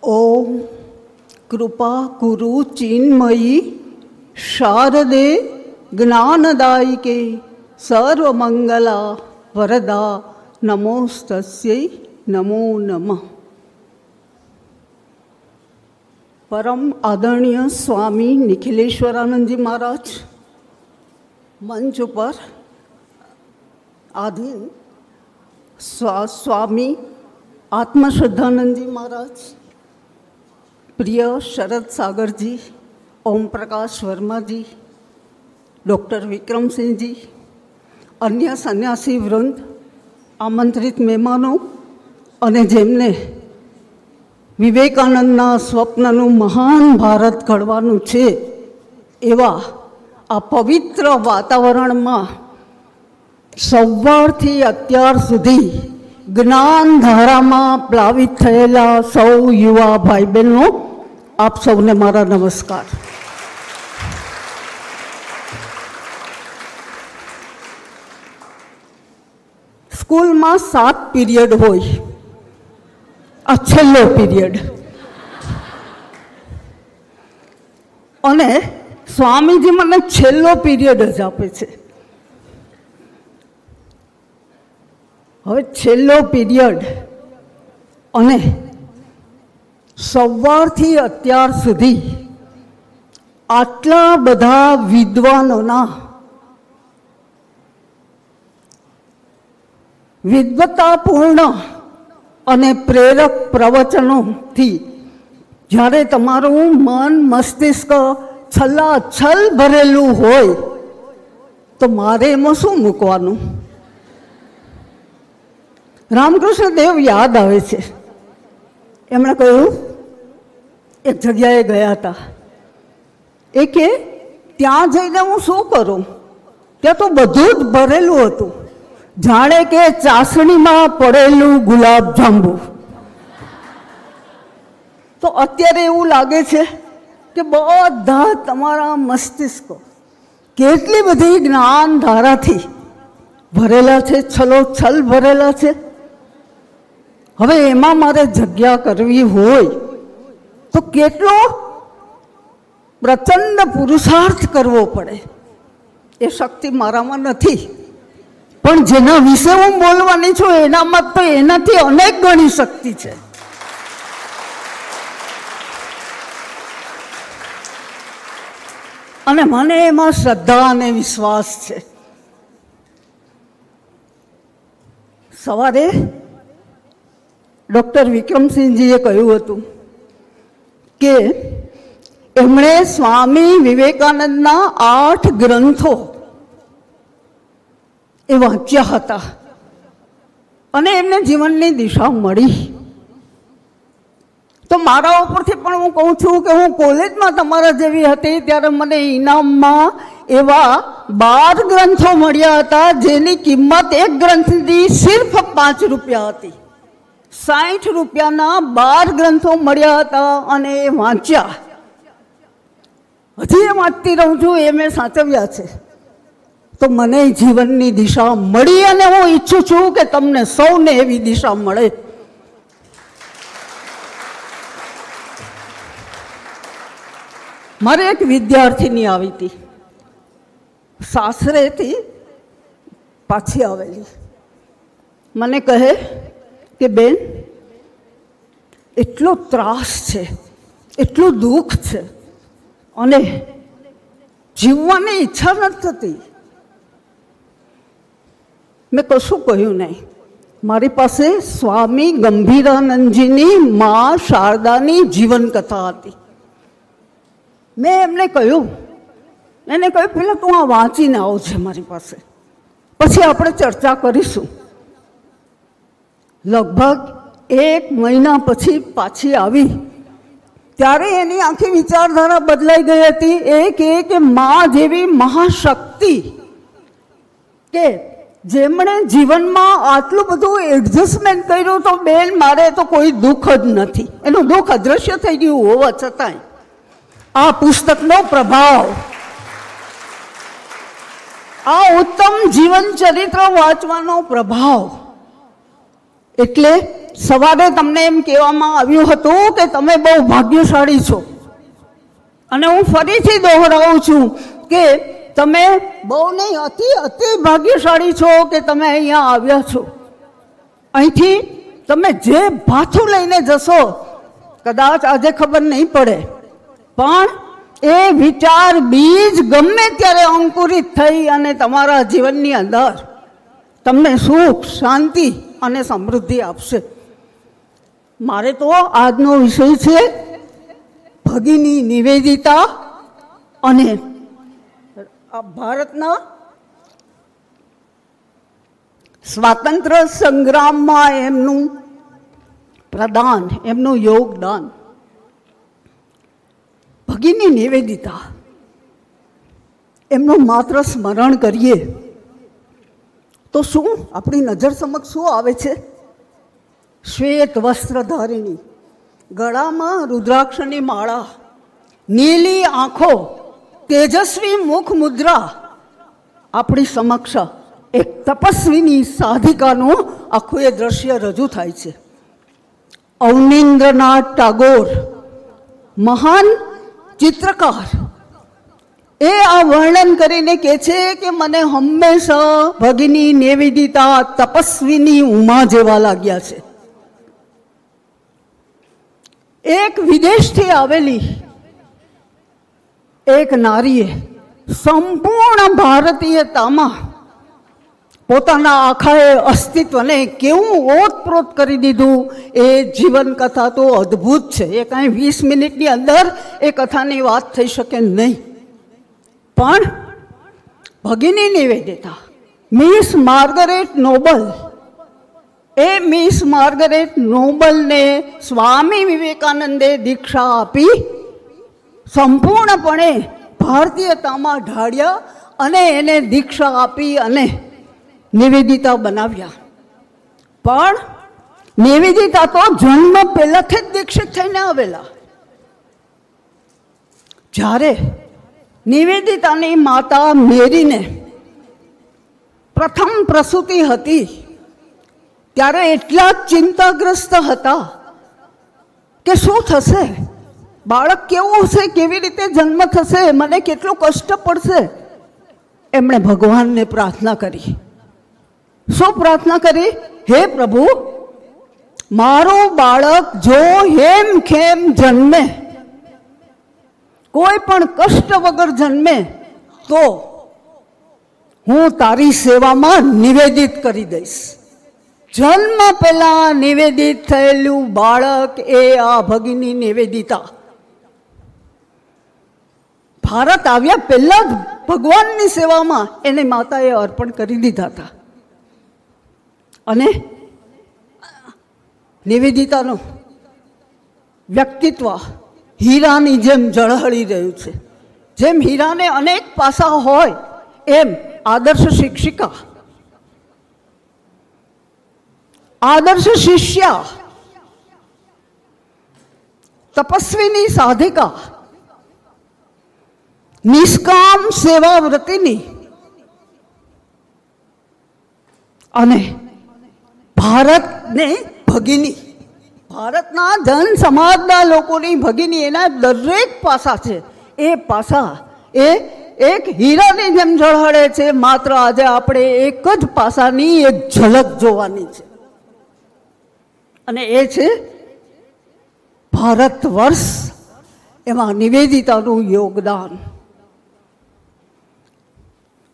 ओम कृपा कुरु चिन्मयी शारदे ज्ञानदायिके सर्वमंगला वरदा नमोस्तस्यै नमो नमः। परम आदरणीय स्वामी निखिलेश्वरानंद जी महाराज मंच पर आधीन स्वामी आत्मश्रद्धानंद जी महाराज, प्रिय शरद सागर जी, ओम प्रकाश वर्मा जी, डॉक्टर विक्रम सिंह जी, अन्य सन्यासी वृंद, आमंत्रित मेहमानों અને જેમને વિવેકાનંદના સ્વપ્નનું મહાન ભારત ઘડવાનું છે એવા આ પવિત્ર વાતાવરણમાં સવારથી અત્યાર સુધી જ્ઞાનધારામાં પ્લાવિત થયેલા સૌ યુવા ભાઈ બહેનો, આપ સૌને મારા નમસ્કાર। સ્કૂલમાં 7 પીરિયડ હોય, આ છેલ્લો પીરિયડ, અને સ્વામીજી મને છેલ્લો પીરિયડ જ આપે છે। હવે છેલ્લો પીરિયડ અને સવારથી અત્યાર સુધી આટલા બધા વિદ્વાનોના વિદ્વતાપૂર્ણ અને પ્રેરક પ્રવચનોથી જ્યારે તમારું મન મસ્તિષ્ક છલાછલ ભરેલું હોય તો મારે એમાં શું મૂકવાનું? રામકૃષ્ણ દેવ યાદ આવે છે। એમણે કહ્યું, એક જગ્યાએ ગયા હતા, એ કે ત્યાં જઈને હું શું કરું? ત્યાં તો બધું જ ભરેલું હતું, જાણે કે ચાસણીમાં પડેલું ગુલાબજાંબુ। તો અત્યારે એવું લાગે છે કે બધા તમારા મસ્તિષ્કો કેટલી બધી જ્ઞાન ધારાથી ભરેલા છે, છલોછલ ભરેલા છે। હવે એમાં મારે જગ્યા કરવી હોય તો કેટલો પ્રચંડ પુરુષાર્થ કરવો પડે। એ શક્તિ મારામાં નથી, પણ જેના વિશે હું બોલવાની છું એનામાં તો એનાથી અનેક ગણી શક્તિ છે। અને મને એમાં શ્રદ્ધા અને વિશ્વાસ છે। સવારે ડૉક્ટર વિક્રમસિંહજીએ કહ્યું હતું કે એમણે સ્વામી વિવેકાનંદના 8 ગ્રંથો એ વાંચ્યા હતા અને એમને જીવનની દિશા મળી। તો મારા ઉપરથી પણ હું કહું છું કે હું કોલેજમાં તમારા જેવી હતી ત્યારે મને ઇનામમાં એવા 12 ગ્રંથો મળ્યા હતા જેની કિંમત એક ગ્રંથની સિર્ફ 5 રૂપિયા હતી। 60 રૂપિયાના 12 ગ્રંથો મળ્યા હતા અને એ વાંચ્યા। હજી એ વાંચતી રહું છું, એ મેં સાચવ્યા છે। તો મને જીવનની દિશા મળી અને હું ઈચ્છું છું કે તમને સૌને એવી દિશા મળે। મારે એક વિદ્યાર્થીની આવી હતી, સાસરેથી પાછી આવેલી, મને કહે કે બેન, એટલો ત્રાસ છે, એટલું દુઃખ છે અને જીવવાની ઈચ્છા નથી થતી। મેં કશું કહ્યું નહીં। મારી પાસે સ્વામી ગંભીરાનંદજીની મા શારદાની જીવનકથા હતી। મેં એમને કહ્યું, પહેલાં તું આ વાંચીને આવજે મારી પાસે, પછી આપણે ચર્ચા કરીશું। લગભગ 1 મહિના પછી પાછી આવી ત્યારે એની આખી વિચારધારા બદલાઈ ગઈ હતી। એ કે મા જેવી મહાશક્તિ કે જેમણે જીવનમાં આટલું બધું એડજસ્ટમેન્ટ કર્યું, તો બેન મારે તો કોઈ દુઃખ જ નથી। એનું દુઃખ અદૃશ્ય થઈ ગયું હોવા છતાંય આ પુસ્તકનો પ્રભાવ, આ ઉત્તમ જીવન ચરિત્ર વાંચવાનો પ્રભાવ, એટલે સવારે તમને એમ કહેવામાં આવ્યું હતું કે તમે બહુ ભાગ્યશાળી છો, અને હું ફરીથી દોહરાવું છું કે તમે બહુ નહીં, અતિ ભાગ્યશાળી છો કે તમે અહીંયા આવ્યા છો. અહીંથી તમે જે ભાથું લઈને જશો કદાચ આજે ખબર નહીં પડે, પણ એ વિચાર બીજ ગમે ત્યારે અંકુરિત થઈ અને તમારા જીવનની અંદર તમને સુખ, શાંતિ અને સમૃદ્ધિ આપશે. મારે તો આજનો વિષય છે ભગિની નિવેદિતા અને ભારતના સ્વાતંત્ર્ય સંગ્રામમાં એમનું પ્રદાન, એમનું યોગદાન. ભગિની નિવેદિતા, એમનું માત્ર સ્મરણ કરીએ તો શું આપણી નજર સમક્ષ શું આવે છે? શ્વેત વસ્ત્રધારિણી, ગળામાં રુદ્રાક્ષની માળા, નીલી આંખો, તેજસ્વી મુખ મુદ્રા. આપણી સમક્ષ એક તપસ્વીની સાધિકાનું આખું એ દ્રશ્ય રજૂ થાય છે. અવનીન્દ્રનાથ ટાગોર, મહાન ચિત્રકાર, એ આ વર્ણન કરીને કહે છે કે મને હંમેશા ભગિની નિવેદિતા તપસ્વીની ઉમા જેવા લાગ્યા છે. એક વિદેશથી આવેલી એક નારીએ સંપૂર્ણ ભારતીયતામાં પોતાના આખા અસ્તિત્વને કેવું ઓતપ્રોત કરી દીધું. એ જીવન કથા તો અદ્ભુત છે. એ કાંઈ 20 મિનિટની અંદર એ કથાની વાત થઈ શકે નહીં. પણ ભગિની નિવેદિતા, મિસ માર્ગરેટ નોબલ, એ મિસ માર્ગરેટ નોબલને સ્વામી વિવેકાનંદે દીક્ષા આપી, સંપૂર્ણપણે ભારતીયતામાં ઢાળ્યા અને એને દીક્ષા આપી અને નિવેદિતા બનાવ્યા. પણ નિવેદિતા તો જન્મ પહેલાથી જ દીક્ષિત થઈને આવેલા. જ્યારે નિવેદિતાની માતા મેરીને પ્રથમ પ્રસૂતિ હતી ત્યારે એટલા ચિંતાગ્રસ્ત હતા કે શું થશે, બાળક કેવું હશે, કેવી રીતે જન્મ થશે, મને કેટલું કષ્ટ પડશે. એમણે ભગવાનને પ્રાર્થના કરી. શું પ્રાર્થના કરી? હે પ્રભુ, મારું બાળક જો હેમ ખેમ જન્મે, કોઈ પણ કષ્ટ વગર જન્મે, તો હું તારી સેવામાં નિવેદિત કરી દઈશ. જન્મ પહેલા નિવેદિત થયેલું બાળક એ આ ભગિની નિવેદિતા. ભારત આવ્યા પહેલા જ ભગવાનની સેવામાં એને માતાએ અર્પણ કરી દીધા હતા. અને નિવેદિતાનું વ્યક્તિત્વ હીરાની જેમ ઝળહળી રહ્યું છે. જેમ હીરાને અનેક પાસા હોય એમ આદર્શ શિક્ષિકા, આદર્શ શિષ્યા, તપસ્વીની સાધિકા, નિષ્કામ સેવા વ્રતિની અને ભારતને ભગિની, ભારતના જન સમાજના લોકોની ભગિની, એના દરેક પાસા છે. એ પાસા એ એક હીરાની જેમ ઝળહળે છે. માત્ર આજે આપણે એક જ પાસાની એક ઝલક જોવાની છે, અને એ છે ભારત વર્ષ, એમાં નિવેદિતાનું યોગદાન.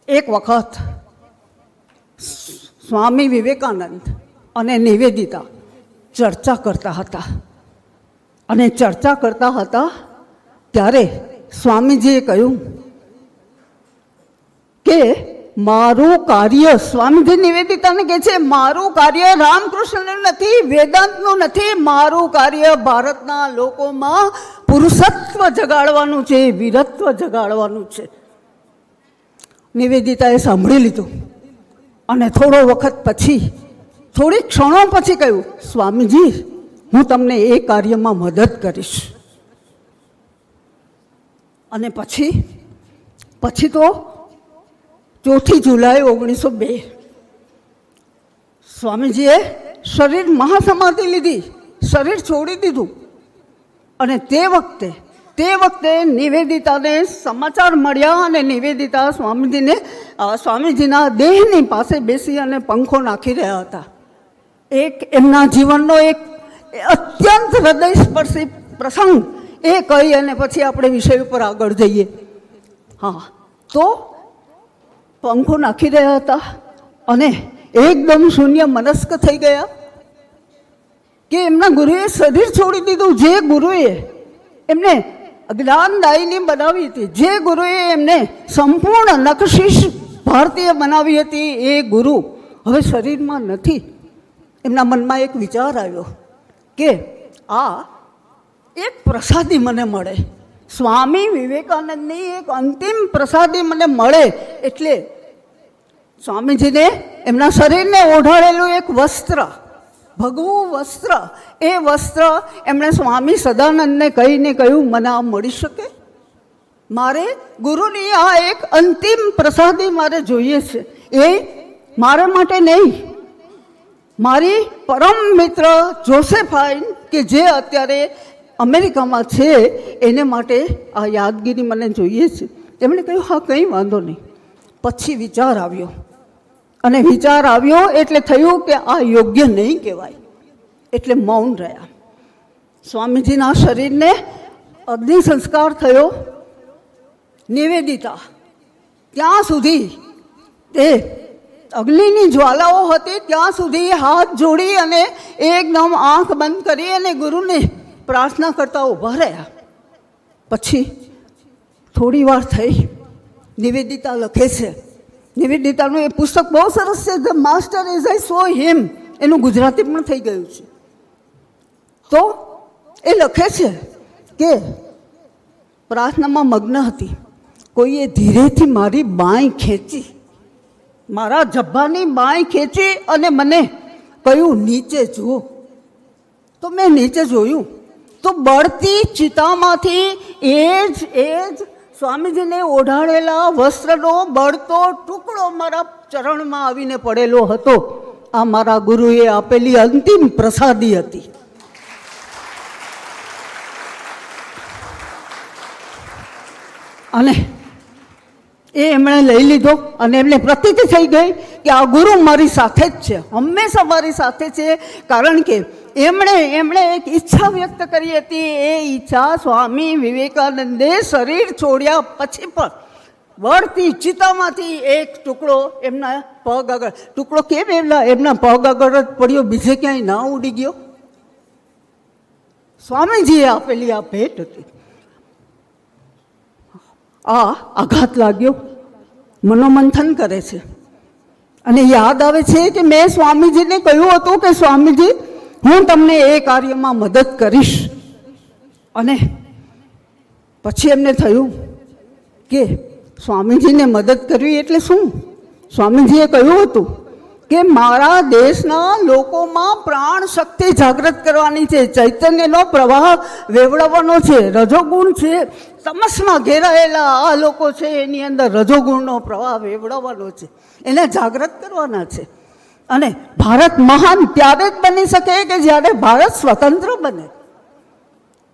એક વખત સ્વામી વિવેકાનંદ અને નિવેદિતા ચર્ચા કરતા હતા, અને ચર્ચા કરતા હતા ત્યારે સ્વામીજીએ કહ્યું કે મારું કાર્ય, સ્વામીજી નિવેદિતાને કહે છે, મારું કાર્ય રામકૃષ્ણનું નથી, વેદાંતનું નથી, મારું કાર્ય ભારતના લોકોમાં પુરુષત્વ જગાડવાનું છે, વીરત્વ જગાડવાનું છે. નિવેદિતાએ સાંભળી લીધું અને થોડો વખત પછી, થોડી ક્ષણો પછી કહ્યું, સ્વામીજી, હું તમને એ કાર્યમાં મદદ કરીશ. અને પછી તો 4 જુલાઈ 1902 સ્વામીજીએ શરીર મહાસમાધિ લીધી, શરીર છોડી દીધું. અને તે વખતે નિવેદિતાને સમાચાર મળ્યા અને નિવેદિતા સ્વામીજીના દેહની પાસે બેસી અને પંખો નાખી રહ્યા હતા. એક એમના જીવનનો એક અત્યંત હૃદયસ્પર્શી પ્રસંગ એ કહી અને પછી આપણે વિષય ઉપર આગળ જઈએ. હા, તો પંખો નાખી રહ્યા હતા અને એકદમ શૂન્ય મનસ્ક થઈ ગયા કે એમના ગુરુએ શરીર છોડી દીધું. જે ગુરુએ એમને જ્ઞાનદાયિની બનાવી હતી, જે ગુરુએ એમને સંપૂર્ણ નખશીશ ભારતીય બનાવી હતી, એ ગુરુ હવે શરીરમાં નથી. એમના મનમાં એક વિચાર આવ્યો કે આ એક પ્રસાદી મને મળે, સ્વામી વિવેકાનંદની એક અંતિમ પ્રસાદી મને મળે. એટલે સ્વામીજીને એમના શરીરને ઓઢાડેલું એક વસ્ત્ર, ભગવું વસ્ત્ર, એ વસ્ત્ર એમણે સ્વામી સદાનંદને કહીને કહ્યું, મને આ મળી શકે? મારે ગુરુની આ એક અંતિમ પ્રસાદી મારે જોઈએ છે. એ મારા માટે નહીં, મારી પરમ મિત્ર જોસેફાઇન કે જે અત્યારે અમેરિકામાં છે એને માટે આ યાદગીરી મને જોઈએ છે. એમણે કહ્યું, હા કંઈ વાંધો નહીં. પછી વિચાર આવ્યો અને વિચાર આવ્યો એટલે થયું કે આ યોગ્ય નહીં કહેવાય, એટલે મૌન રહ્યા. સ્વામીજીના શરીરને અગ્નિ સંસ્કાર થયો. નિવેદિતા ત્યાં સુધી તે અગ્નિની જ્વાલાઓ હતી ત્યાં સુધી હાથ જોડી અને એકદમ આંખ બંધ કરી અને ગુરુને પ્રાર્થના કરતા ઊભા રહ્યા. પછી થોડી વાર થઈ, નિવેદિતા લખે છે. નિવેદિતાનું એ પુસ્તક બહુ સરસ છે, ધ માસ્ટર એઝ આઈ સો હિમ. એનું ગુજરાતી પણ થઈ ગયું છે. તો એ લખે છે કે પ્રાર્થનામાં મગ્ન હતી. કોઈએ ધીરેથી મારી બાંય ખેંચી, મારા જબ્બાની બાંય ખેંચી અને મને કહ્યું, નીચે જુઓ. તો મેં નીચે જોયું તો બળતી ચિતામાંથી એ જ સ્વામીજીને ઓઢાડેલા વસ્ત્રનો બળતો ટુકડો મારા ચરણમાં આવીને પડેલો હતો. આ મારા ગુરુએ આપેલી અંતિમ પ્રસાદી હતી. અને એ એમણે લઈ લીધો અને એમને પ્રતીતિ થઈ ગઈ કે આ ગુરુ મારી સાથે જ છે, હંમેશા મારી સાથે છે. કારણ કે એમણે એક ઈચ્છા વ્યક્ત કરી હતી. એ ઈચ્છા સ્વામી વિવેકાનંદે શરીર છોડ્યા પછી પણ બળતી ચિતામાંથી એક ટુકડો એમના પગ આગળ, ટુકડો કેમ એમના પગ આગળ જ પડ્યો, બીજે ક્યાંય ના ઉડી ગયો. સ્વામીજીએ આપેલી આ ભેટ હતી. આ આઘાત લાગ્યો, મનોમંથન કરે છે અને યાદ આવે છે કે મેં સ્વામીજીને કહ્યું હતું કે સ્વામીજી, હું તમને એ કાર્યમાં મદદ કરીશ. અને પછી એમને થયું કે સ્વામીજીને મદદ કરવી એટલે શું? સ્વામીજીએ કહ્યું હતું કે મારા દેશના લોકોમાં પ્રાણ શક્તિ જાગૃત કરવાની છે, ચૈતન્યનો પ્રવાહ વેવડાવવાનો છે. રજોગુણ છે, તમસમાં ઘેરાયેલા આ લોકો છે, એની અંદર રજોગુણનો પ્રવાહ વેવડાવવાનો છે, એને જાગૃત કરવાના છે. અને ભારત મહાન ત્યારે જ બની શકે કે જ્યારે ભારત સ્વતંત્ર બને.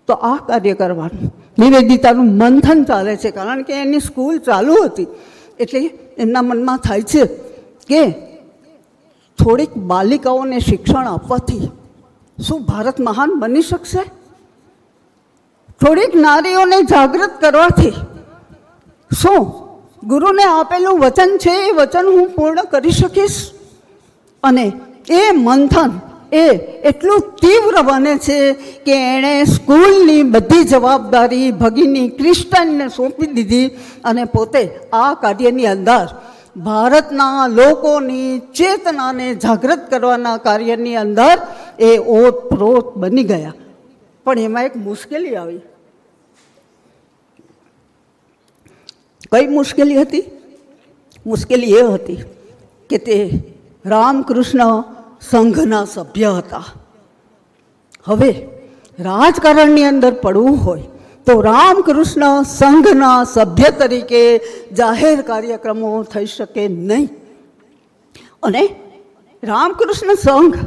તો આ કાર્ય કરવાનું નિવેદિતાનું મંથન ચાલે છે. કારણ કે એની સ્કૂલ ચાલુ હતી એટલે એમના મનમાં થાય છે કે થોડીક બાલિકાઓને શિક્ષણ આપવાથી શું ભારત મહાન બની શકશે? થોડીક નારીઓને જાગૃત કરવાથી શું ગુરુને આપેલું વચન છે એ વચન હું પૂર્ણ કરી શકીશ? અને એ મંથન એ એટલું તીવ્ર બને છે કે એણે સ્કૂલની બધી જવાબદારી ભગીની ક્રિસ્ટનને સોંપી દીધી અને પોતે આ કાર્યની અંદર ભારતના લોકોની ચેતનાને જાગૃત કરવાના કાર્યની અંદર એ ઓતપ્રોત બની ગયા. પણ એમાં એક મુશ્કેલી આવી. કઈ મુશ્કેલી હતી? મુશ્કેલી એ હતી કે તે રામકૃષ્ણ સંઘના સભ્ય હતા. હવે રાજકારણની અંદર પડવું હોય તો રામકૃષ્ણ સંઘના સભ્ય તરીકે જાહેર કાર્યક્રમો થઈ શકે નહીં. અને રામકૃષ્ણ સંઘ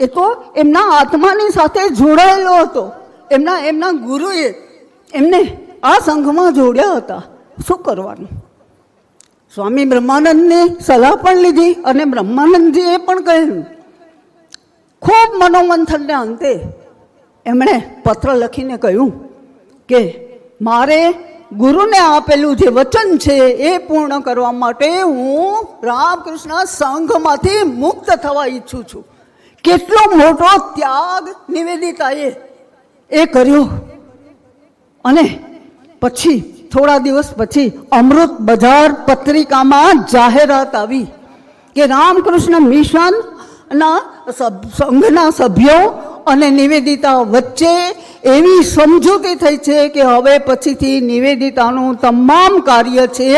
એ તો એમના આત્માની સાથે જોડાયેલો હતો. એમના ગુરુએ એમને આ સંઘમાં જોડ્યા હતા. શું કરવાનું? સ્વામી બ્રહ્માનંદને સલાહ પણ લીધી અને બ્રહ્માનંદજીએ પણ કહ્યું. ખૂબ મનોમંથનને અંતે એમણે પત્ર લખીને કહ્યું કે મારે ગુરુને આપેલું જે વચન છે એ પૂર્ણ કરવા માટે હું રામકૃષ્ણ સંઘમાંથી મુક્ત થવા ઈચ્છું છું. કેટલો મોટો ત્યાગ નિવેદિતાએ એ કર્યો. અને પછી થોડા દિવસ પછી અમૃત બજાર પત્રિકામાં જાહેરાત આવી કે રામકૃષ્ણ મિશનના સંઘના સભ્યો અને નિવેદિતા વચ્ચે એવી સમજૂતી થઈ છે કે હવે પછીથી નિવેદિતાનું તમામ કાર્ય છે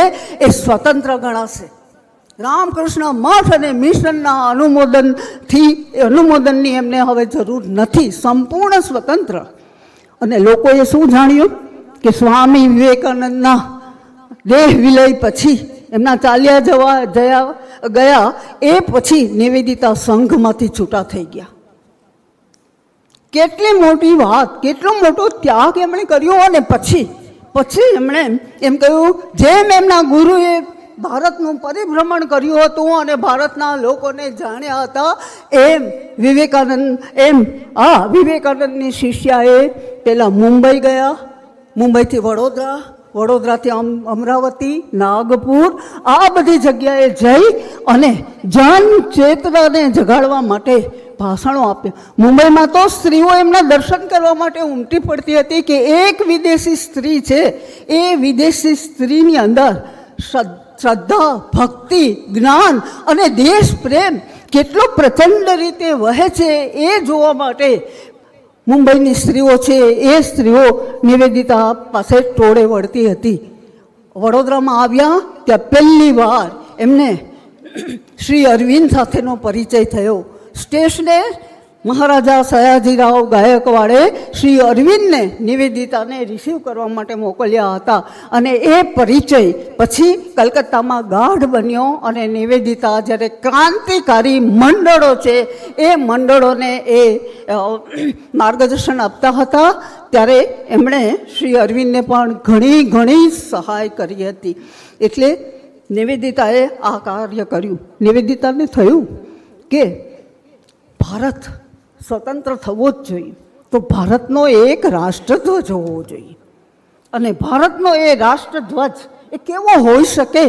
એ સ્વતંત્ર ગણાશે. રામકૃષ્ણ મઠ અને મિશનના અનુમોદનની એમને હવે જરૂર નથી, સંપૂર્ણ સ્વતંત્ર. અને લોકોએ શું જાણ્યું કે સ્વામી વિવેકાનંદના દેહ વિલય પછી એમના ચાલ્યા ગયા એ પછી નિવેદિતા સંઘમાંથી છૂટા થઈ ગયા. કેટલી મોટી વાત, કેટલો મોટો ત્યાગ એમણે કર્યો. અને પછી એમણે એમ કહ્યું, જેમ એમના ગુરુએ ભારતનું પરિભ્રમણ કર્યું હતું અને ભારતના લોકોને જાણ્યા હતા, એમ વિવેકાનંદની શિષ્યાએ પેલા મુંબઈ ગયા, મુંબઈથી વડોદરા, વડોદરાથી અમરાવતી, નાગપુર, આ બધી જગ્યાએ જઈ અને જન ચેતનાને જગાડવા માટે ભાષણો આપ્યા. મુંબઈમાં તો સ્ત્રીઓ એમના દર્શન કરવા માટે ઉમટી પડતી હતી કે એક વિદેશી સ્ત્રી છે, એ વિદેશી સ્ત્રીની અંદર શ્રદ્ધા, ભક્તિ, જ્ઞાન અને દેશ પ્રેમ કેટલો પ્રચંડ રીતે વહે છે એ જોવા માટે મુંબઈની સ્ત્રીઓ છે એ સ્ત્રીઓ નિવેદિતા પાસે ટોળે વળતી હતી. વડોદરામાં આવ્યા ત્યાં પહેલી વાર એમને શ્રી અરવિંદ સાથેનો પરિચય થયો. સ્ટેશને મહારાજા સયાજીરાવ ગાયકવાડે શ્રી અરવિંદને નિવેદિતાને રિસીવ કરવા માટે મોકલ્યા હતા. અને એ પરિચય પછી કલકત્તામાં ગાઢ બન્યો. અને નિવેદિતા જ્યારે ક્રાંતિકારી મંડળો છે એ મંડળોને એ માર્ગદર્શન આપતા હતા, ત્યારે એમણે શ્રી અરવિંદને પણ ઘણી સહાય કરી હતી. એટલે નિવેદિતાએ આ કાર્ય કર્યું. નિવેદિતાને થયું કે ભારત સ્વતંત્ર થવો જ જોઈએ, તો ભારતનો એક રાષ્ટ્રધ્વજ હોવો જોઈએ. અને ભારતનો એ રાષ્ટ્રધ્વજ એ કેવો હોઈ શકે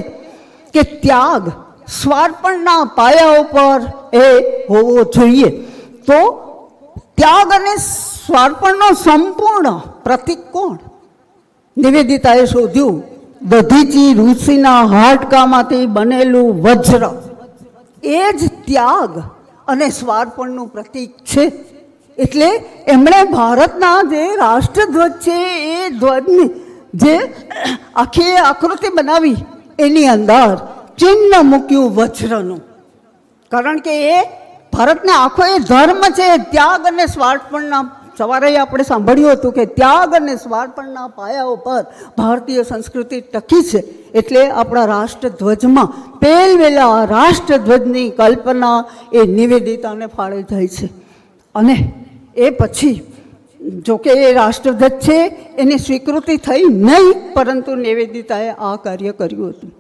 કે ત્યાગ, સ્વાર્પણના પાયા ઉપર એ હોવો જોઈએ. તો ત્યાગ અને સ્વાર્પણનો સંપૂર્ણ પ્રતીક કોણ? નિવેદિતાએ શોધ્યું, દધીચી ઋષિના હાડકામાંથી બનેલું વજ્ર એ જ ત્યાગ અને સ્વાર્પણનું પ્રતીક છે. એટલે એમણે ભારતના જે રાષ્ટ્રધ્વજ છે એ ધ્વજની જે આખી આકૃતિ બનાવી એની અંદર ચિહ્ન મૂક્યું વજ્રનું. કારણ કે એ ભારતને આખો એ ધર્મ છે ત્યાગ અને સ્વાર્પણના. સવારે આપણે સાંભળ્યું હતું કે ત્યાગ અને સ્વાર્પણના પાયા ઉપર ભારતીય સંસ્કૃતિ ટકી છે. એટલે આપણા રાષ્ટ્રધ્વજમાં પહેલવેલા રાષ્ટ્રધ્વજની કલ્પના એ નિવેદિતાને ફાળે જાય છે. અને એ પછી જોકે એ રાષ્ટ્રધ્વજ છે એની સ્વીકૃતિ થઈ નહીં, પરંતુ નિવેદિતાએ આ કાર્ય કર્યું હતું.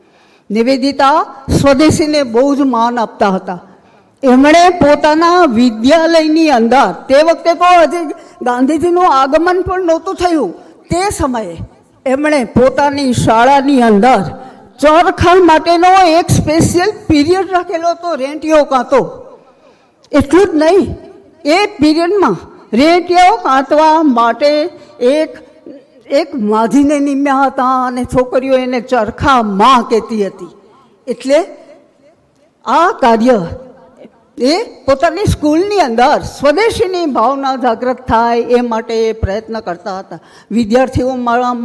નિવેદિતા સ્વદેશીને બહુ જ માન આપતા હતા. એમણે પોતાના વિદ્યાલયની અંદર, તે વખતે તો હજી ગાંધીજીનું આગમન પણ નહોતું થયું, તે સમયે એમણે પોતાની શાળાની અંદર ચરખા માટેનો એક સ્પેશિયલ પીરિયડ રાખેલો હતો, રેંટિયો કાંતો. એટલું જ નહીં, એ પીરિયડમાં રેંટિયો કાંતવા માટે એક માજીને નિમ્યા હતા અને છોકરીઓ એને ચરખા માં કહેતી હતી. એટલે આ કાર્ય એ પોતાની સ્કૂલની અંદર સ્વદેશીની ભાવના જાગૃત થાય એ માટે એ પ્રયત્ન કરતા હતા. વિદ્યાર્થીઓ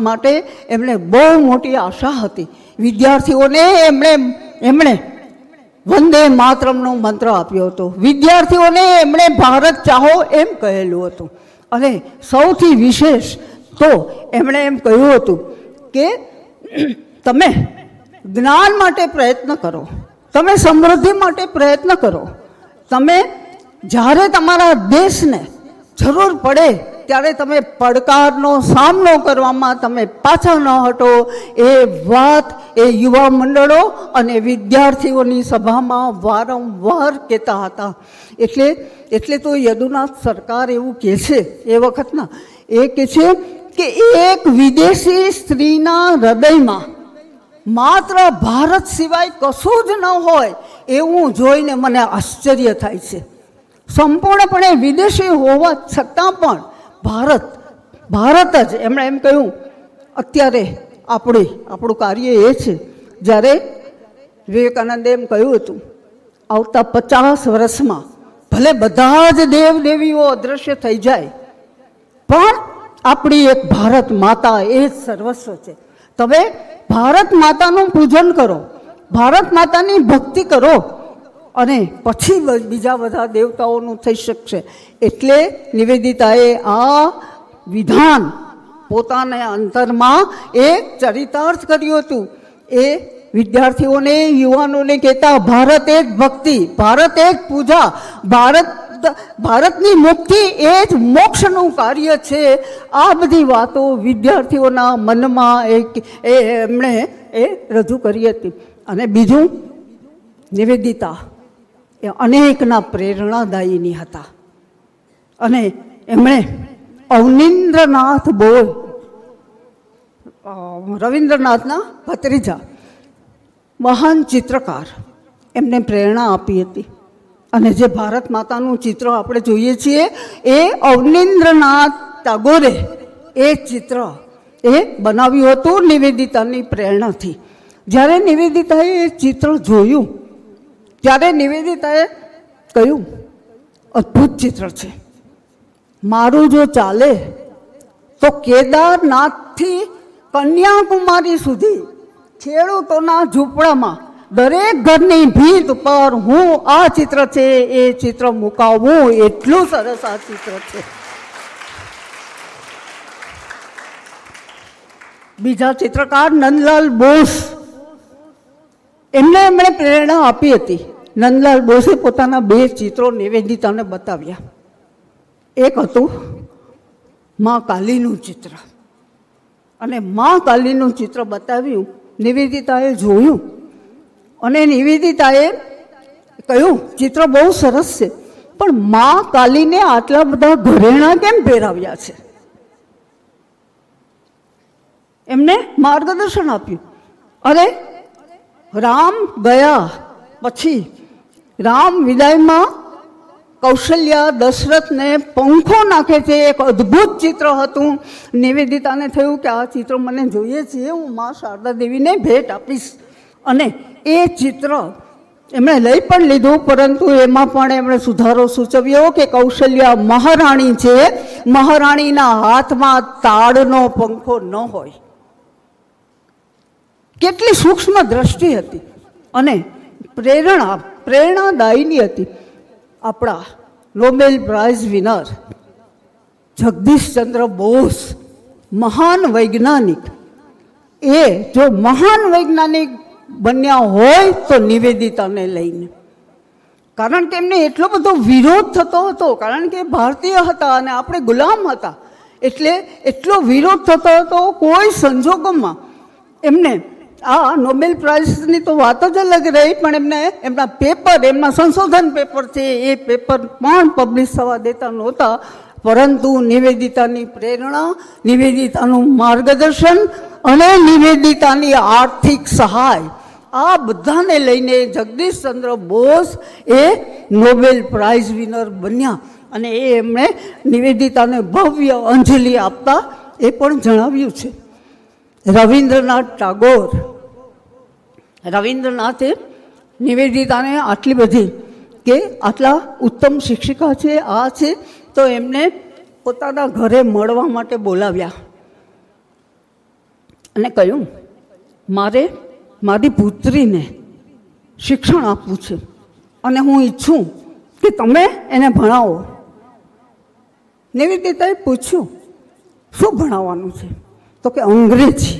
માટે એમણે બહુ મોટી આશા હતી. વિદ્યાર્થીઓને એમણે વંદે માતરમનો મંત્ર આપ્યો હતો. વિદ્યાર્થીઓને એમણે ભારત ચાહો એમ કહેલું હતું. અને સૌથી વિશેષ તો એમણે એમ કહ્યું હતું કે તમે જ્ઞાન માટે પ્રયત્ન કરો, તમે સમૃદ્ધિ માટે પ્રયત્ન કરો, તમે જ્યારે તમારા દેશને જરૂર પડે ત્યારે તમે પડકારનો સામનો કરવામાં તમે પાછા ન હટો, એ વાત એ યુવા મંડળો અને વિદ્યાર્થીઓની સભામાં વારંવાર કહેતા હતા. એટલે તો યદુનાથ સરકાર એવું કહે છે એ વખતના, એ કહે છે કે એક વિદેશી સ્ત્રીના હૃદયમાં માત્ર ભારત સિવાય કશું જ ન હોય એવું જોઈને મને આશ્ચર્ય થાય છે. સંપૂર્ણપણે વિદેશી હોવા છતાં પણ ભારત જ, એમણે એમ કહ્યું, અત્યારે આપણું કાર્ય એ છે, જ્યારે વિવેકાનંદે એમ કહ્યું હતું, આવતા 50 વર્ષમાં ભલે બધા જ દેવદેવીઓ અદૃશ્ય થઈ જાય પણ આપણી એક ભારત માતા એ જ સર્વસ્વ છે. તમે ભારત માતાનું પૂજન કરો, ભારત માતાની ભક્તિ કરો અને પછી બીજા બધા દેવતાઓનું થઈ શકશે. એટલે નિવેદિતાએ આ વિધાન પોતાના અંતરમાં એક ચરિતાર્થ કર્યું હતું. એ વિદ્યાર્થીઓને, યુવાનોને કહેતા, ભારત એક ભક્તિ, ભારત એક પૂજા, ભારતની મુક્તિ એ જ મોક્ષનું કાર્ય છે. આ બધી વાતો વિદ્યાર્થીઓના મનમાં એમણે રજૂ કરી હતી. અને બીજું, નિવેદિતા એ અનેકના પ્રેરણાદાયીની હતા. અને એમણે અવનીન્દ્રનાથ બોઝ, રવિન્દ્રનાથના ભત્રીજા, મહાન ચિત્રકાર, એમને પ્રેરણા આપી હતી. અને જે ભારત માતાનું ચિત્ર આપણે જોઈએ છીએ એ અવનીન્દ્રનાથ ટાગોરે એ ચિત્ર એ બનાવ્યું હતું નિવેદિતાની પ્રેરણાથી. જ્યારે નિવેદિતાએ એ ચિત્ર જોયું ત્યારે નિવેદિતાએ કહ્યું, અદ્ભુત ચિત્ર છે, મારું જો ચાલે તો કેદારનાથથી કન્યાકુમારી સુધી ખેડૂતોના ઝૂંપડામાં દરેક ઘરની ભીંત પર હું આ ચિત્ર છે એ ચિત્ર મુકાવું, એટલું સરસ આ ચિત્ર છે. બીજા ચિત્રકાર નંદલાલ બોઝ, એમણે પ્રેરણા આપી હતી. નંદલાલ બોઝે પોતાના 2 ચિત્રો નિવેદિતાને બતાવ્યા. એક હતું મા કાલીનું ચિત્ર, અને મા કાલીનું ચિત્ર બતાવ્યું. નિવેદિતાએ જોયું અને નિવેદિતાએ કહ્યું, ચિત્ર બહુ સરસ છે, પણ મા કાલીને આટલા બધા ઘરેણાં કેમ પહેરાવ્યા છે? એમને માર્ગદર્શન આપ્યું. અરે, રામ ગયા પછી રામ વિદાયમાં કૌશલ્યા દશરથને પંખો નાખે છે, એક અદ્ભુત ચિત્ર હતું. નિવેદિતાને થયું કે આ ચિત્ર મને જોઈએ છે, હું મા શારદા દેવીને ભેટ આપીશ. અને એ ચિત્ર એમણે લઈ પણ લીધું, પરંતુ એમાં પણ એમણે સુધારો સૂચવ્યો કે કૌશલ્યા મહારાણી છે, મહારાણીના હાથમાં તાડનો પંખો ન હોય. કેટલી સૂક્ષ્મ દ્રષ્ટિ હતી અને પ્રેરણાદાયીની હતી. આપણા Nobel price winner Jagdish Chandra Bose, મહાન વૈજ્ઞાનિક, એ જો મહાન વૈજ્ઞાનિક બન્યા હોય તો નિવેદિતાને લઈને. કારણ કે એમને એટલો બધો વિરોધ થતો હતો, કારણ કે ભારતીય હતા અને આપણે ગુલામ હતા, એટલે એટલો વિરોધ થતો હતો. કોઈ સંજોગોમાં એમને આ નોબેલ પ્રાઇઝની તો વાત જ અલગ રહી, પણ એમને એમના પેપર, એમના સંશોધન પેપર છે એ પેપર પણ પબ્લિશ થવા દેતા નહોતા. પરંતુ નિવેદિતાની પ્રેરણા, નિવેદિતાનું માર્ગદર્શન અને નિવેદિતાની આર્થિક સહાય, આ બધાને લઈને જગદીશચંદ્ર બોઝ એ નોબેલ પ્રાઇઝ વિનર બન્યા. અને એમણે નિવેદિતાને ભવ્ય અંજલિ આપતા એ પણ જણાવ્યું છે. રવિન્દ્રનાથ ટાગોર, રવિન્દ્રનાથે નિવેદિતાને આટલી બધી કે આટલા ઉત્તમ શિક્ષિકા છે, આ છે, તો એમને પોતાના ઘરે મળવા માટે બોલાવ્યા અને કહ્યું, મારે મારી પુત્રીને શિક્ષણ આપવું છે અને હું ઈચ્છું કે તમે એને ભણાવો. નિવેદિતાએ પૂછ્યું, શું ભણાવવાનું છે? તો કે અંગ્રેજી,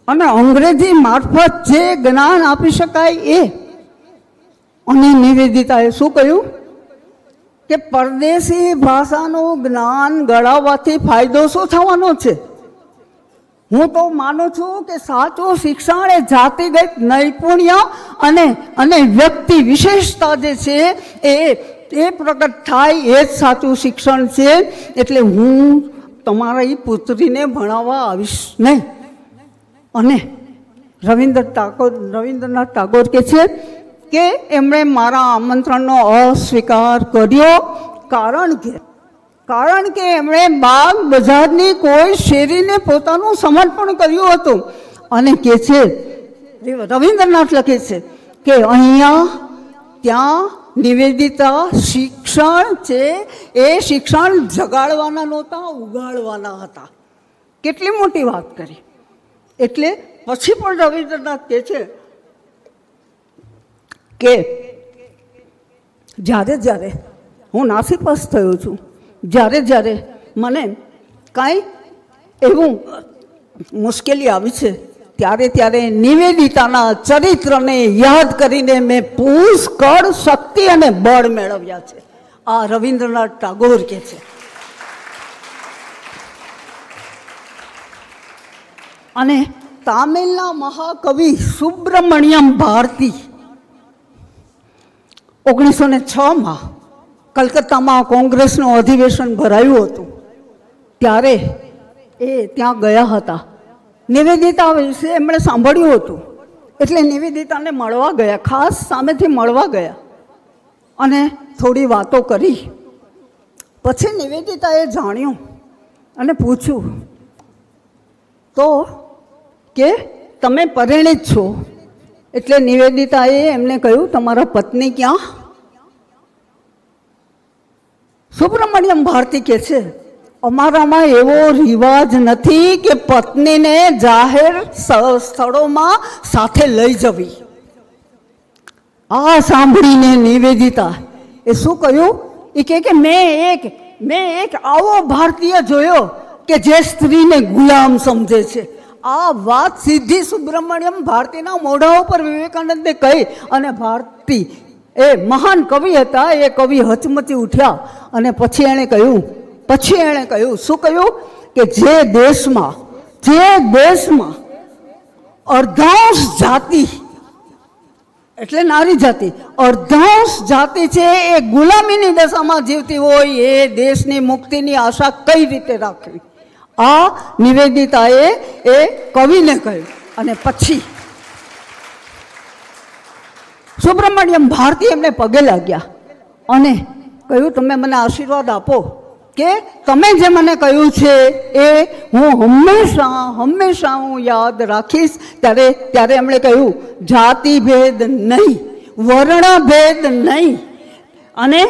અને અંગ્રેજી મારફત જે જ્ઞાન આપી શકાય એ. અને નિવેદિતાએ શું કહ્યું? કે પરદેશી ભાષાનું જ્ઞાન ગળાવવાથી ફાયદો શું થવાનો છે? હું તો માનું છું કે સાચું શિક્ષણ એ જાતિગત નૈપુણ્ય અને વ્યક્તિ વિશેષતા જે છે એ પ્રગટ થાય એ જ સાચું શિક્ષણ છે. એટલે હું તમારી પુત્રીને ભણાવવા આવીશ નહીં. અને રવિન્દ્રનાથ ટાગોર કહે છે કે એમણે મારા આમંત્રણનો અસ્વીકાર કર્યો કારણ કે એમણે બાગ બજારની કોઈ શેરીને પોતાનું સમર્પણ કર્યું હતું. અને કહે છે, રવિન્દ્રનાથ લખે છે કે અહીંયા ત્યાં નિવેદિતા શિક્ષણ છે એ શિક્ષણ જગાડવાના નહોતા, ઉગાડવાના હતા. કેટલી મોટી વાત કરી. એટલે પછી પણ રવિન્દ્રનાથ કહે છે કે જ્યારે હું નાસીપાસ થયો છું, જ્યારે મને કાંઈ એવું મુશ્કેલી આવી છે, ત્યારે નિવેદિતાના ચરિત્રને યાદ કરીને મેં પુષ્કળ શક્તિ અને બળ મેળવ્યા છે. આ રવિન્દ્રનાથ ટાગોર કહે છે. અને તામિલના મહાકવિ સુબ્રમણ્યમ ભારતી 1906માં કલકત્તામાં કોંગ્રેસનું અધિવેશન ભરાયું હતું. ત્યારે એ ત્યાં ગયા હતા. નિવેદિતા વિશે એમણે સાંભળ્યું હતું, એટલે નિવેદિતાને મળવા ગયા, ખાસ સામેથી મળવા ગયા અને થોડી વાતો કરી. પછી નિવેદિતાએ જાણ્યું અને પૂછ્યું તો કે તમે પરિણીત છો? એટલે નિવેદિતાએ એમને કહ્યું, તમારા પત્ની ક્યાં? સુબ્રમણ્યમ ભારતી કહે છે, અમારામાં એવો રિવાજ નથી કે પત્નીને જાહેર સ્થળોમાં સાથે લઈ જવી. આ સાંભળીને નિવેદિતા એ શું કહ્યું? એ કે મેં એક આવો ભારતીય જોયો કે જે સ્ત્રીને ગુલામ સમજે છે. આ વાત સીધી સુબ્રમણ્યમ ભારતીના મોઢા ઉપર વિવેકાનંદે કહી. અને ભારતી એ મહાન કવિ હતા. એ કવિ હચમચી ઉઠ્યા અને પછી એણે કહ્યું શું કહ્યું? કે જે દેશમાં અર્ધાંશ જાતિ એટલે નારી જાતિ, અર્ધાંશ જાતિ છે એ ગુલામીની દશામાં જીવતી હોય, એ દેશની મુક્તિની આશા કઈ રીતે રાખવી? આ નિવેદિતાએ એ કવિને કહ્યું. અને પછી સુબ્રમણ્યમ ભારતી એમને પગે લાગ્યા અને કહ્યું, તમે મને આશીર્વાદ આપો કે તમે જે મને કહ્યું છે એ હું હંમેશા હું યાદ રાખીશ. ત્યારે એમણે કહ્યું, જાતિ ભેદ નહીં, વર્ણ ભેદ નહીં અને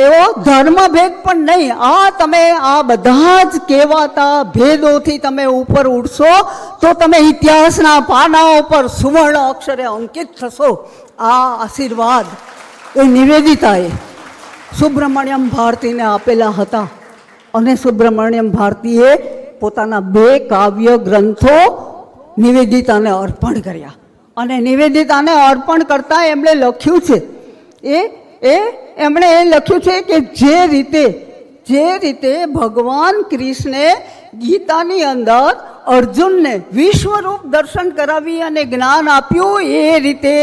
એવો ધર્મભેદ પણ નહીં. તમે આ બધા જ કહેવાતા ભેદોથી તમે ઉપર ઉઠશો તો તમે ઇતિહાસના પાના ઉપર સુવર્ણ અક્ષરે અંકિત થશો. આ આશીર્વાદ એ નિવેદિતાએ સુબ્રમણ્યમ ભારતીને આપેલા હતા. અને સુબ્રમણ્યમ ભારતીએ પોતાના 2 કાવ્ય ગ્રંથો નિવેદિતાને અર્પણ કર્યા. અને નિવેદિતાને અર્પણ કરતા એમણે લખ્યું છે એમણે એ લખ્યું છે કે જે રીતે ભગવાન કૃષ્ણે ગીતાની અંદર અર્જુનને વિશ્વરૂપ દર્શન કરાવી અને જ્ઞાન આપ્યું, એ રીતે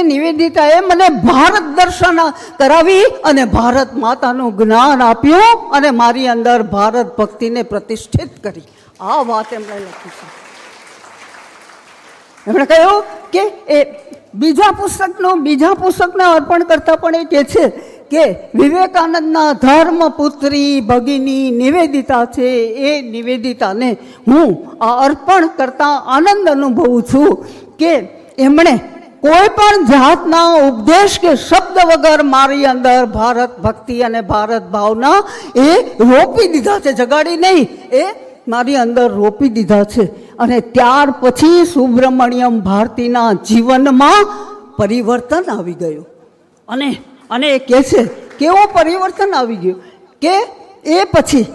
નિવેદિતાએ મને ભારત દર્શન કરાવી અને ભારત માતાનું જ્ઞાન આપ્યું અને મારી અંદર ભારત ભક્તિને પ્રતિષ્ઠિત કરી. આ વાત એમણે લખી છે. એમણે કહ્યું કે એ બીજા પુસ્તકને અર્પણ કરતા પણ એ કહે છે કે વિવેકાનંદના ધર્મપુત્રી ભગિની નિવેદિતા છે. એ નિવેદિતાને હું આ અર્પણ કરતા આનંદ અનુભવું છું કે એમણે કોઈ પણ જાતના ઉપદેશ કે શબ્દ વગર મારી અંદર ભારત ભક્તિ અને ભારત ભાવના એ રોપી દીધા છે. જગાડી નહીં, એ મારી અંદર રોપી દીધા છે. અને ત્યાર પછી સુબ્રમણ્યમ ભારતીના જીવનમાં પરિવર્તન આવી ગયું. અને એ કહે છે કેવો પરિવર્તન આવી ગયું કે એ પછી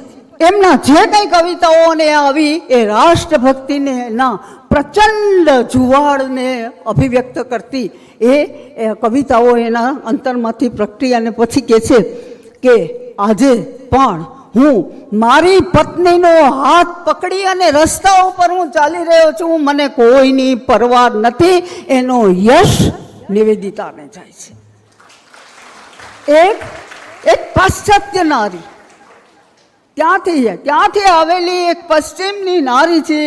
એમના જે કંઈ કવિતાઓને આવી એ રાષ્ટ્રભક્તિને એના પ્રચંડ જુવાળને અભિવ્યક્ત કરતી એ કવિતાઓ એના અંતરમાંથી પ્રગટી અને પછી કહે છે કે આજે પણ હું મારી પત્નીનો હાથ પકડી અને રસ્તા ઉપર હું ચાલી રહ્યો છું, મને કોઈની પરવા નથી, એનો યશ નિવેદિતાને જાય છે. એક પાશ્ચાત્ય નારી, ત્યાંથી આવેલી એક પશ્ચિમની નારી છે,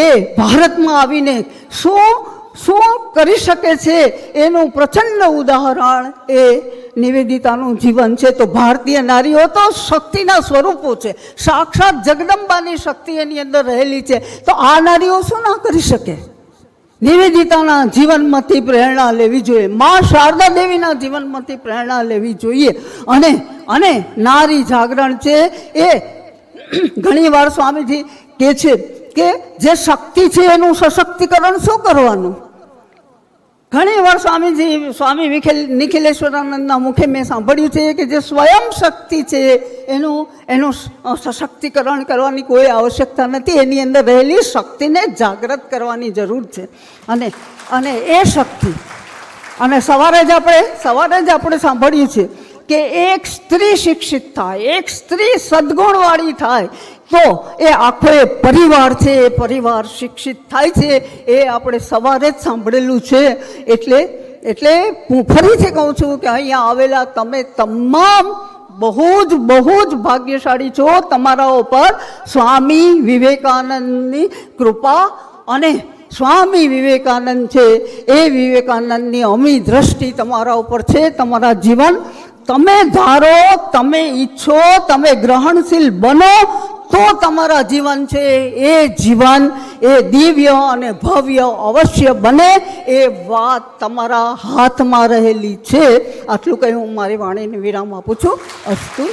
એ ભારતમાં આવીને શું કરી શકે છે એનું પ્રચંડ ઉદાહરણ એ નિવેદિતાનું જીવન છે. તો ભારતીય નારીઓ તો શક્તિના સ્વરૂપો છે, સાક્ષાત જગદંબાની શક્તિ એની અંદર રહેલી છે. તો આ નારીઓ શું ના કરી શકે? નિવેદિતાના જીવનમાંથી પ્રેરણા લેવી જોઈએ, મા શારદા દેવીના જીવનમાંથી પ્રેરણા લેવી જોઈએ. અને નારી જાગરણ છે એ ઘણી વાર સ્વામીજી કહે છે કે જે શક્તિ છે એનું સશક્તિકરણ શું કરવાનું? ઘણી વાર સ્વામી નિખિલેશ્વરાનંદના મુખે મેં સાંભળ્યું છે કે જે સ્વયં શક્તિ છે એનું સશક્તિકરણ કરવાની કોઈ આવશ્યકતા નથી, એની અંદર રહેલી શક્તિને જાગૃત કરવાની જરૂર છે. અને એ શક્તિ, અને સવારે જ આપણે સાંભળ્યું છે કે એક સ્ત્રી શિક્ષિત થાય, એક સ્ત્રી સદ્ગુણવાળી થાય તો એ આખો એ પરિવાર છે, એ પરિવાર શિક્ષિત થાય છે. એ આપણે સવારે જ સાંભળેલું છે. એટલે હું ફરીથી કહું છું કે અહીંયા આવેલા તમે તમામ બહુ જ ભાગ્યશાળી છો. તમારા ઉપર સ્વામી વિવેકાનંદની કૃપા અને સ્વામી વિવેકાનંદ છે એ વિવેકાનંદની અમી દ્રષ્ટિ તમારા ઉપર છે. તમારા જીવન તમે ધારો, તમે ઈચ્છો, તમે ગ્રહણશીલ બનો તો તમારા જીવન છે એ જીવન એ દિવ્ય અને ભવ્ય અવશ્ય બને. એ વાત તમારા હાથમાં રહેલી છે. આટલું કહી હું મારી વાણીને વિરામ આપું છું. અસ્તુ.